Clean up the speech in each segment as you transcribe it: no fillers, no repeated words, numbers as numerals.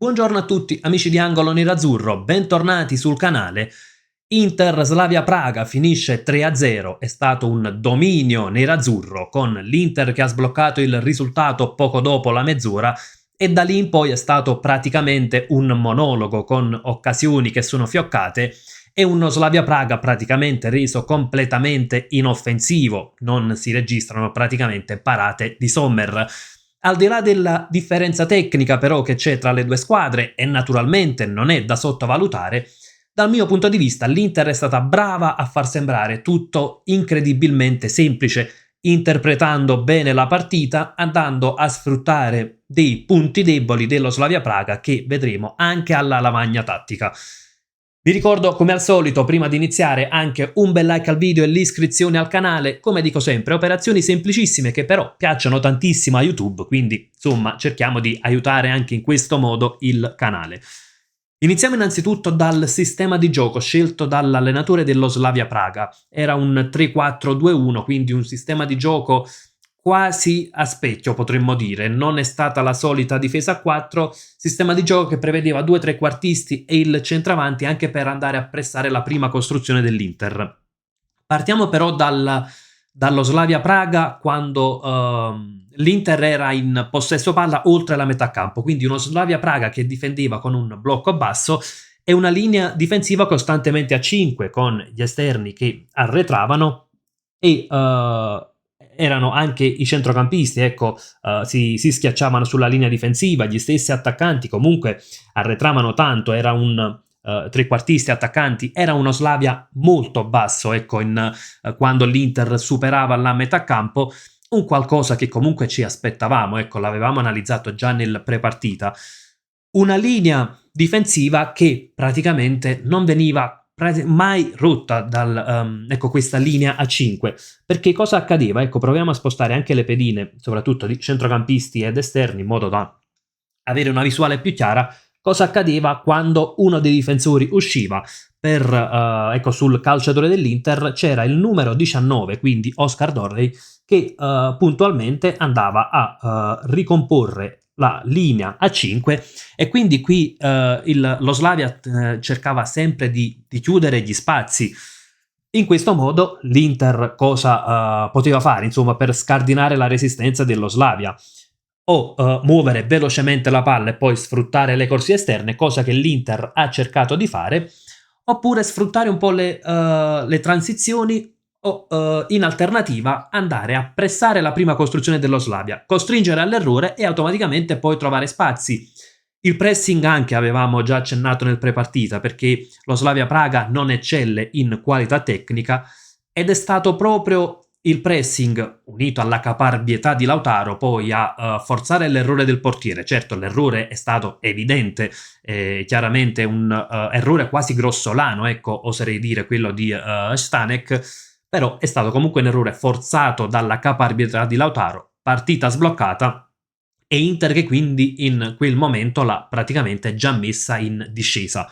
Buongiorno a tutti amici di Angolo Nerazzurro, bentornati sul canale. Inter Slavia Praga finisce 3-0, è stato un dominio nerazzurro con l'Inter che ha sbloccato il risultato poco dopo la mezz'ora e da lì in poi è stato praticamente un monologo con occasioni che sono fioccate e uno Slavia Praga praticamente reso completamente inoffensivo, non si registrano praticamente parate di Sommer. Al di là della differenza tecnica però che c'è tra le due squadre, e naturalmente non è da sottovalutare, dal mio punto di vista l'Inter è stata brava a far sembrare tutto incredibilmente semplice, interpretando bene la partita, andando a sfruttare dei punti deboli dello Slavia Praga che vedremo anche alla lavagna tattica. Vi ricordo come al solito, prima di iniziare, anche un bel like al video e l'iscrizione al canale. Come dico sempre, operazioni semplicissime che però piacciono tantissimo a YouTube, quindi insomma cerchiamo di aiutare anche in questo modo il canale. Iniziamo innanzitutto dal sistema di gioco scelto dall'allenatore dello Slavia Praga. Era un 3-4-2-1, quindi un sistema di gioco quasi a specchio, potremmo dire. Non è stata la solita difesa a 4, sistema di gioco che prevedeva 2 trequartisti e il centravanti anche per andare a pressare la prima costruzione dell'Inter. Partiamo però dallo Slavia Praga quando l'Inter era in possesso palla oltre la metà campo, quindi uno Slavia Praga che difendeva con un blocco basso e una linea difensiva costantemente a 5 con gli esterni che arretravano e erano anche i centrocampisti, ecco, si schiacciavano sulla linea difensiva, gli stessi attaccanti comunque arretravano tanto, era un trequartisti attaccanti, era uno Slavia molto basso, ecco, quando l'Inter superava la metà campo, un qualcosa che comunque ci aspettavamo, ecco, l'avevamo analizzato già nel prepartita. Una linea difensiva che praticamente non veniva mai rotta ecco, questa linea a 5, perché cosa accadeva? Ecco, proviamo a spostare anche le pedine, soprattutto di centrocampisti ed esterni, in modo da avere una visuale più chiara. Cosa accadeva quando uno dei difensori usciva? Ecco, sul calciatore dell'Inter c'era il numero 19, quindi Oscar Dorrey, che puntualmente andava a ricomporre la linea a 5 e quindi qui lo Slavia cercava sempre di chiudere gli spazi. In questo modo l'Inter cosa poteva fare, insomma, per scardinare la resistenza dello Slavia? O muovere velocemente la palla e poi sfruttare le corsie esterne, cosa che l'Inter ha cercato di fare, oppure sfruttare un po' le transizioni o in alternativa andare a pressare la prima costruzione dello Slavia, costringere all'errore e automaticamente poi trovare spazi. Il pressing anche avevamo già accennato nel prepartita, perché lo Slavia Praga non eccelle in qualità tecnica ed è stato proprio il pressing unito alla caparbietà di Lautaro poi a forzare l'errore del portiere. Certo, l'errore è stato evidente, chiaramente un errore quasi grossolano, ecco, oserei dire quello di Stanek, però è stato comunque un errore forzato dalla caparbietà di Lautaro, partita sbloccata e Inter che quindi in quel momento l'ha praticamente già messa in discesa.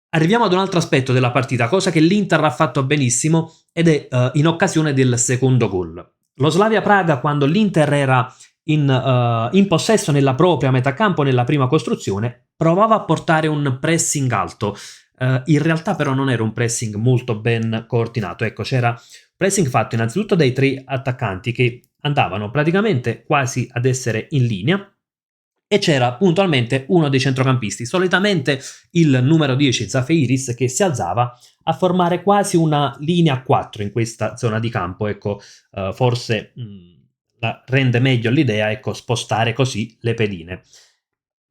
Arriviamo ad un altro aspetto della partita, cosa che l'Inter ha fatto benissimo, ed è in occasione del secondo gol. Lo Slavia Praga, quando l'Inter era in possesso nella propria metà campo, nella prima costruzione, provava a portare un pressing alto. In realtà però non era un pressing molto ben coordinato. Ecco, c'era pressing fatto innanzitutto dai 3 attaccanti che andavano praticamente quasi ad essere in linea, e c'era puntualmente uno dei centrocampisti, solitamente il numero 10 Zafeiris, che si alzava a formare quasi una linea a 4 in questa zona di campo. Ecco, forse la rende meglio l'idea, ecco, spostare così le pedine.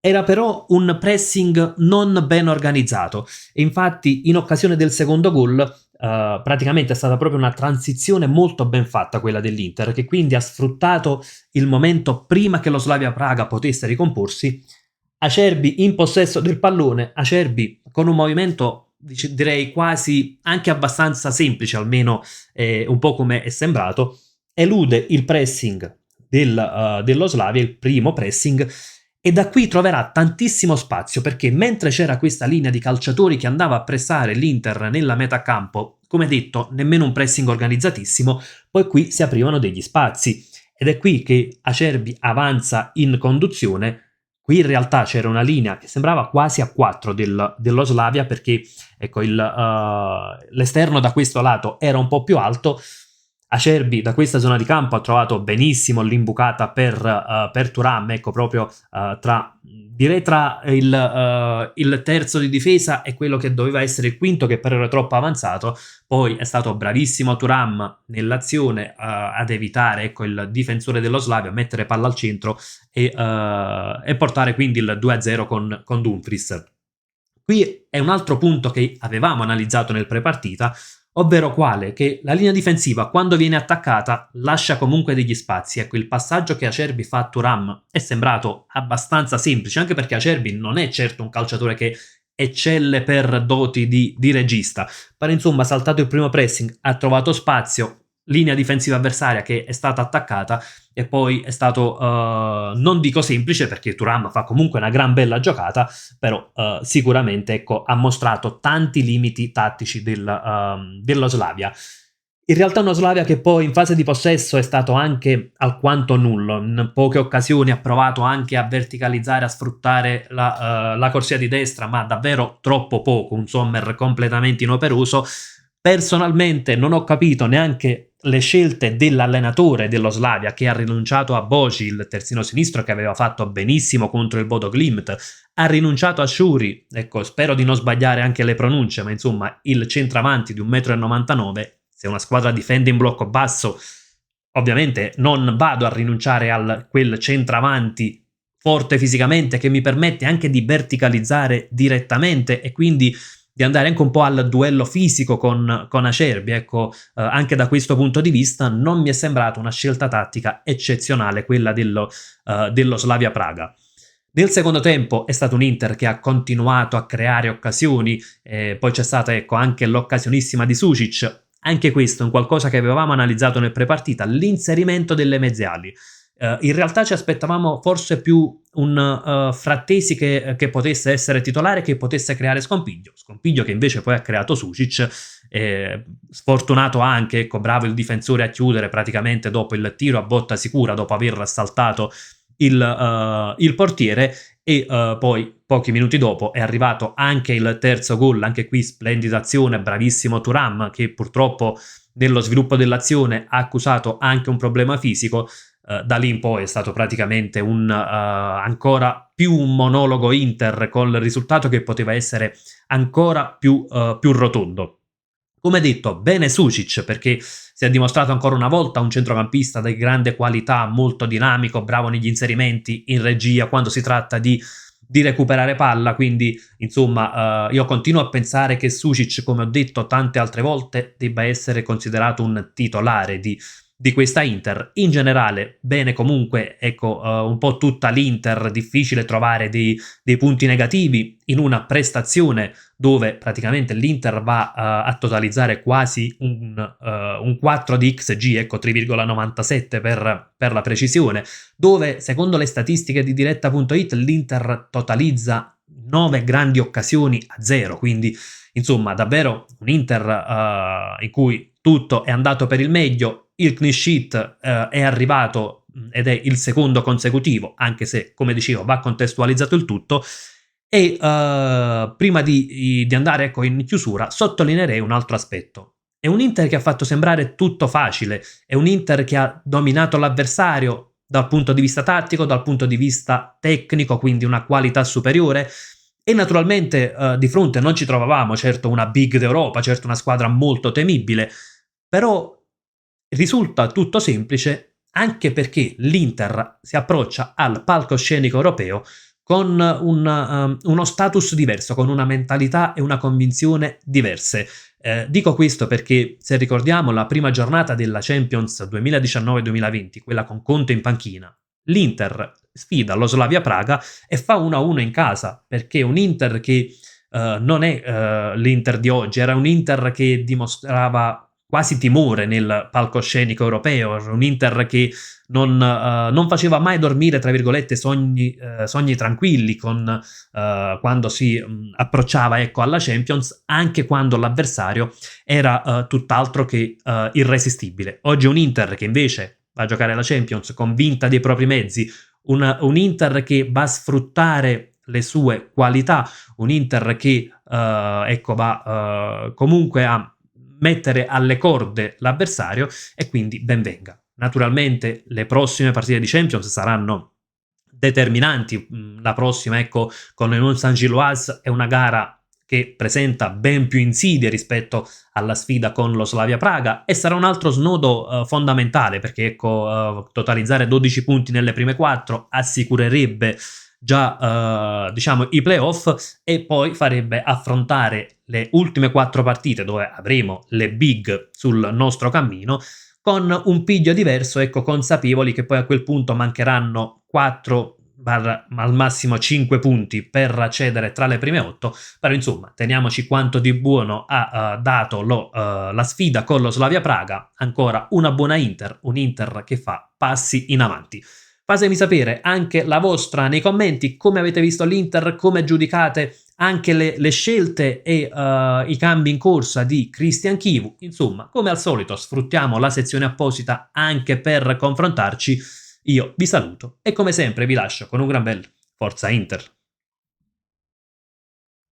Era però un pressing non ben organizzato e infatti in occasione del secondo gol praticamente è stata proprio una transizione molto ben fatta quella dell'Inter, che quindi ha sfruttato il momento prima che lo Slavia Praga potesse ricomporsi. Acerbi in possesso del pallone, Acerbi con un movimento direi quasi anche abbastanza semplice, almeno un po' come è sembrato, elude il pressing dello Slavia, il primo pressing, e da qui troverà tantissimo spazio, perché mentre c'era questa linea di calciatori che andava a pressare l'Inter nella metà campo, come detto, nemmeno un pressing organizzatissimo, poi qui si aprivano degli spazi ed è qui che Acerbi avanza in conduzione, Qui in realtà c'era una linea che sembrava quasi a 4 dello Slavia, perché ecco, l'esterno da questo lato era un po' più alto. Acerbi da questa zona di campo ha trovato benissimo l'imbucata per Thuram, ecco, proprio direi tra il terzo di difesa e quello che doveva essere il quinto, che però era troppo avanzato. Poi è stato bravissimo Thuram nell'azione ad evitare, ecco, il difensore dello Slavia, a mettere palla al centro e portare quindi il 2-0 con Dumfries. Qui è un altro punto che avevamo analizzato nel prepartita, ovvero quale? Che la linea difensiva, quando viene attaccata, lascia comunque degli spazi. Ecco, il passaggio che Acerbi fa a Thuram è sembrato abbastanza semplice, anche perché Acerbi non è certo un calciatore che eccelle per doti di regista. Però insomma, ha saltato il primo pressing, ha trovato spazio, linea difensiva avversaria che è stata attaccata, e poi è stato, non dico semplice, perché Thuram fa comunque una gran bella giocata, però sicuramente, ecco, ha mostrato tanti limiti tattici dello Slavia. In realtà uno Slavia che poi in fase di possesso è stato anche alquanto nullo. In poche occasioni ha provato anche a verticalizzare, a sfruttare la corsia di destra, ma davvero troppo poco, un Sommer completamente inoperoso. Personalmente non ho capito neanche le scelte dell'allenatore dello Slavia, che ha rinunciato a Boci, il terzino sinistro che aveva fatto benissimo contro il Bodo Glimt, ha rinunciato a Shuri, ecco, spero di non sbagliare anche le pronunce, ma insomma il centravanti di 1,99 m, se una squadra difende in blocco basso, ovviamente non vado a rinunciare a quel centravanti forte fisicamente che mi permette anche di verticalizzare direttamente e quindi di andare anche un po' al duello fisico con Acerbi. Ecco, anche da questo punto di vista non mi è sembrata una scelta tattica eccezionale quella dello Slavia Praga. Nel secondo tempo è stato un Inter che ha continuato a creare occasioni, poi c'è stata, ecco, anche l'occasionissima di Sušić. Anche questo è un qualcosa che avevamo analizzato nel prepartita, l'inserimento delle mezze ali. In realtà ci aspettavamo forse più un Frattesi che potesse essere titolare, che potesse creare scompiglio che invece poi ha creato Sušić. Sfortunato anche, ecco, bravo il difensore a chiudere praticamente dopo il tiro a botta sicura, dopo aver saltato il portiere, e poi pochi minuti dopo è arrivato anche il terzo gol. Anche qui splendida azione, bravissimo Thuram, che purtroppo nello sviluppo dell'azione ha accusato anche un problema fisico. Da lì in poi è stato praticamente ancora più un monologo Inter, col risultato che poteva essere ancora più rotondo. Come detto, bene Sušić, perché si è dimostrato ancora una volta un centrocampista di grande qualità, molto dinamico, bravo negli inserimenti, in regia quando si tratta di recuperare palla. Quindi insomma io continuo a pensare che Sušić, come ho detto tante altre volte, debba essere considerato un titolare di questa Inter. In generale bene comunque, ecco, un po' tutta l'Inter. Difficile trovare dei punti negativi in una prestazione dove praticamente l'Inter va a totalizzare quasi un 4 di XG, ecco, 3,97 per la precisione, dove secondo le statistiche di diretta.it l'Inter totalizza 9 grandi occasioni a 0, quindi insomma davvero un Inter in cui tutto è andato per il meglio. Il clean sheet è arrivato ed è il secondo consecutivo, anche se, come dicevo, va contestualizzato il tutto. E prima di andare, ecco, in chiusura, sottolineerei un altro aspetto. È un Inter che ha fatto sembrare tutto facile, è un Inter che ha dominato l'avversario dal punto di vista tattico, dal punto di vista tecnico, quindi una qualità superiore. E naturalmente di fronte non ci trovavamo certo una big d'Europa, certo una squadra molto temibile, però risulta tutto semplice anche perché l'Inter si approccia al palcoscenico europeo con uno status diverso, con una mentalità e una convinzione diverse. Dico questo perché, se ricordiamo la prima giornata della Champions 2019-2020, quella con Conte in panchina, l'Inter sfida lo Slavia Praga e fa 1-1 in casa, perché un Inter che non è l'Inter di oggi, era un Inter che dimostrava quasi timore nel palcoscenico europeo, un Inter che non faceva mai dormire, tra virgolette, sogni tranquilli quando si approcciava, ecco, alla Champions, anche quando l'avversario era tutt'altro che irresistibile. Oggi un Inter che invece va a giocare alla Champions convinta dei propri mezzi, un Inter che va a sfruttare le sue qualità, un Inter che ecco, va comunque a mettere alle corde l'avversario, e quindi ben venga. Naturalmente le prossime partite di Champions saranno determinanti. La prossima, ecco, con il Saint-Gilloise è una gara che presenta ben più insidie rispetto alla sfida con lo Slavia Praga, e sarà un altro snodo fondamentale, perché ecco, totalizzare 12 punti nelle prime 4 assicurerebbe già diciamo i playoff, e poi farebbe affrontare le ultime 4 partite dove avremo le big sul nostro cammino con un piglio diverso, ecco, consapevoli che poi a quel punto mancheranno 4 al massimo 5 punti per accedere tra le prime 8, però insomma teniamoci quanto di buono ha dato la sfida con lo Slavia Praga. Ancora una buona Inter, un Inter che fa passi in avanti. Fatemi sapere anche la vostra nei commenti, come avete visto l'Inter, come giudicate anche le scelte e i cambi in corsa di Christian Chivu. Insomma, come al solito, sfruttiamo la sezione apposita anche per confrontarci. Io vi saluto e come sempre vi lascio con un gran bel Forza Inter.